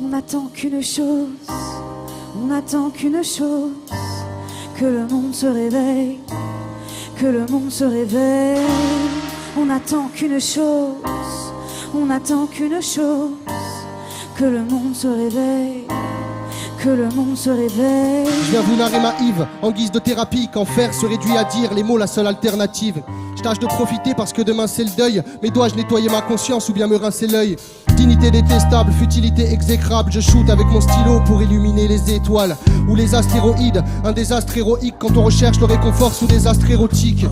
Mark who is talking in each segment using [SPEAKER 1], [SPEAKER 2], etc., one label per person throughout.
[SPEAKER 1] On n'attend qu'une chose, on n'attend qu'une chose, que le monde se réveille, que le monde se réveille. On n'attend qu'une chose, on n'attend qu'une chose, que le monde se réveille, que le monde se réveille.
[SPEAKER 2] Je viens vous narrer ma Yves en guise de thérapie, quand faire se réduit à dire les mots la seule alternative. Je tâche de profiter parce que demain c'est le deuil. Mais dois-je nettoyer ma conscience ou bien me rincer l'œil? Dignité détestable, futilité exécrable. Je shoot avec mon stylo pour illuminer les étoiles ou les astéroïdes. Un désastre héroïque quand on recherche le réconfort sous des astres érotiques.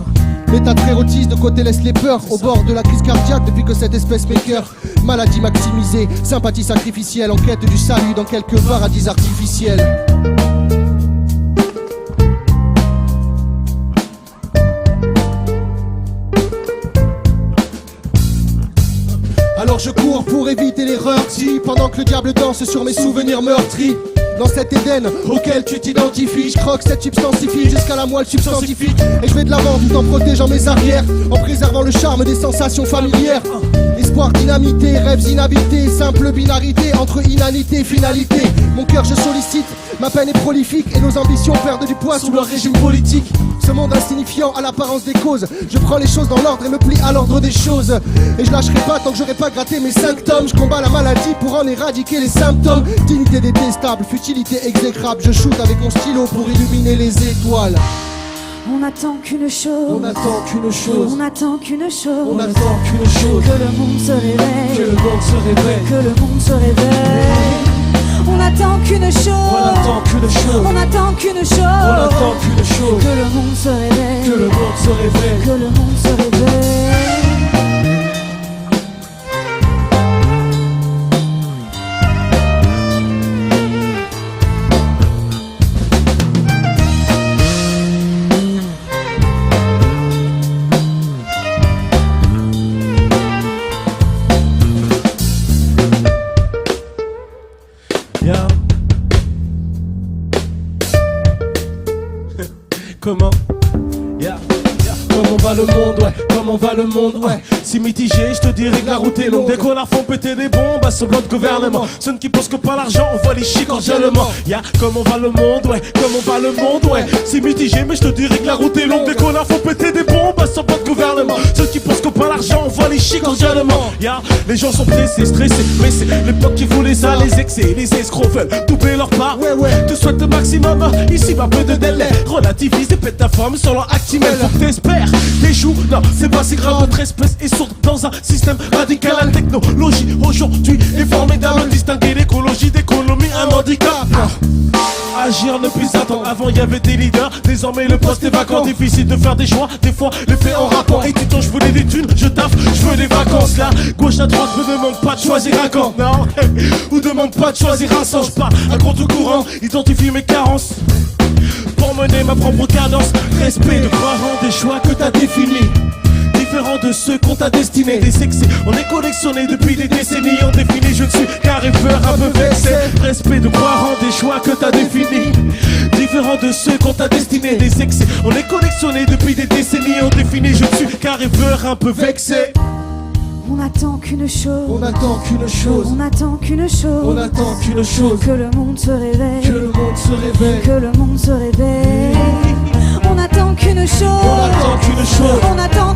[SPEAKER 2] L'état très rôtise de côté laisse les peurs au bord de la crise cardiaque depuis que cette espèce m'écœure. Maladie maximisée, sympathie sacrificielle, en quête du salut dans quelques paradis artificiels. Alors je cours pour éviter l'erreur, si pendant que le diable danse sur mes souvenirs meurtris. Dans cet Éden auquel tu t'identifies, je croque cette substantifie jusqu'à la moelle substantifique. Et je vais de l'avant tout en protégeant mes arrières, en préservant le charme des sensations familières. Espoir dynamité, rêves inhabités, simple binarité entre inanité et finalité. Mon cœur je sollicite, ma peine est prolifique et nos ambitions perdent du poids sous leur régime politique. Ce monde insignifiant à l'apparence des causes, je prends les choses dans l'ordre et me plie à l'ordre des choses. Et je lâcherai pas tant que j'aurai pas gratté mes symptômes. Je combats la maladie pour en éradiquer les symptômes. Dignité détestable, futilité exécrable. Je shoot avec mon stylo pour illuminer les étoiles.
[SPEAKER 1] On n'attend qu'une chose,
[SPEAKER 2] on n'attend qu'une chose,
[SPEAKER 1] on n'attend qu'une chose,
[SPEAKER 2] on n'attend qu'une chose,
[SPEAKER 1] que le monde se réveille,
[SPEAKER 2] que le monde se réveille,
[SPEAKER 1] que le monde se réveille. On n'attend qu'une chose,
[SPEAKER 2] on n'attend qu'une chose,
[SPEAKER 1] on n'attend qu'une chose,
[SPEAKER 2] on n'attend qu'une chose,
[SPEAKER 1] que le monde se réveille,
[SPEAKER 2] que le monde se réveille,
[SPEAKER 1] que le monde se réveille.
[SPEAKER 3] Comment? Comment va le monde, ouais? Comment va le monde, ouais? Si mitigé, je te dirais que la route est longue. Dès qu'on a font péter des bombes à ce bloc de gouvernement. Ceux qui pensent que par l'argent, on voit les chics cordialement. Comment va le monde, ouais? Comment va le monde, ouais? C'est mitigé, mais je te dirais que la route est longue. Dès qu'on a font péter des bombes à ce bloc de gouvernement. Ceux qui pensent que par l'argent, on voit les chics cordialement. Les gens sont pressés, stressés, mais c'est l'époque qui voulait ça. Les excès, les escrocs veulent doubler leur part. Ouais, te souhaite le maximum, ici va peu de délai. Relativise et pète ta forme sur leur actimel. Faut que t'espères, t'échoues, non, c'est pas si grave. Notre espèce est sourde dans un système radical. La technologie aujourd'hui est formidable. Distinguer l'écologie d'économie, un handicap. Agir ne plus attendre. Avant il y avait des leaders, désormais le poste est vacant. Difficile de faire des choix, des fois les faits en rapport. Et du temps je voulais des thunes, je taffe, je veux des vacances. Là, gauche à droite me demande pas de choisir un camp. Non, ou demande pas de choisir un sens. Pas à contre-courant, identifie mes carences pour mener ma propre cadence. Respect de parents, des choix que t'as définis, différents de ceux qu'on t'a destinés. Des excès, on est collectionné depuis des décennies. On définit, je ne suis qu'un rêveur un peu vexé. Respect de parents, des choix que t'as définis, différents de ceux qu'on t'a destinés. Des excès, on est collectionné depuis des décennies. On définit, je ne suis qu'un rêveur un peu vexé.
[SPEAKER 1] On n'attend qu'une chose,
[SPEAKER 2] on n'attend qu'une chose,
[SPEAKER 1] on n'attend qu'une chose,
[SPEAKER 2] on n'attend qu'une chose,
[SPEAKER 1] que le monde se réveille,
[SPEAKER 2] que le monde se réveille,
[SPEAKER 1] que le monde se réveille. On n'attend qu'une chose,
[SPEAKER 2] on n'attend qu'une chose,
[SPEAKER 1] on attend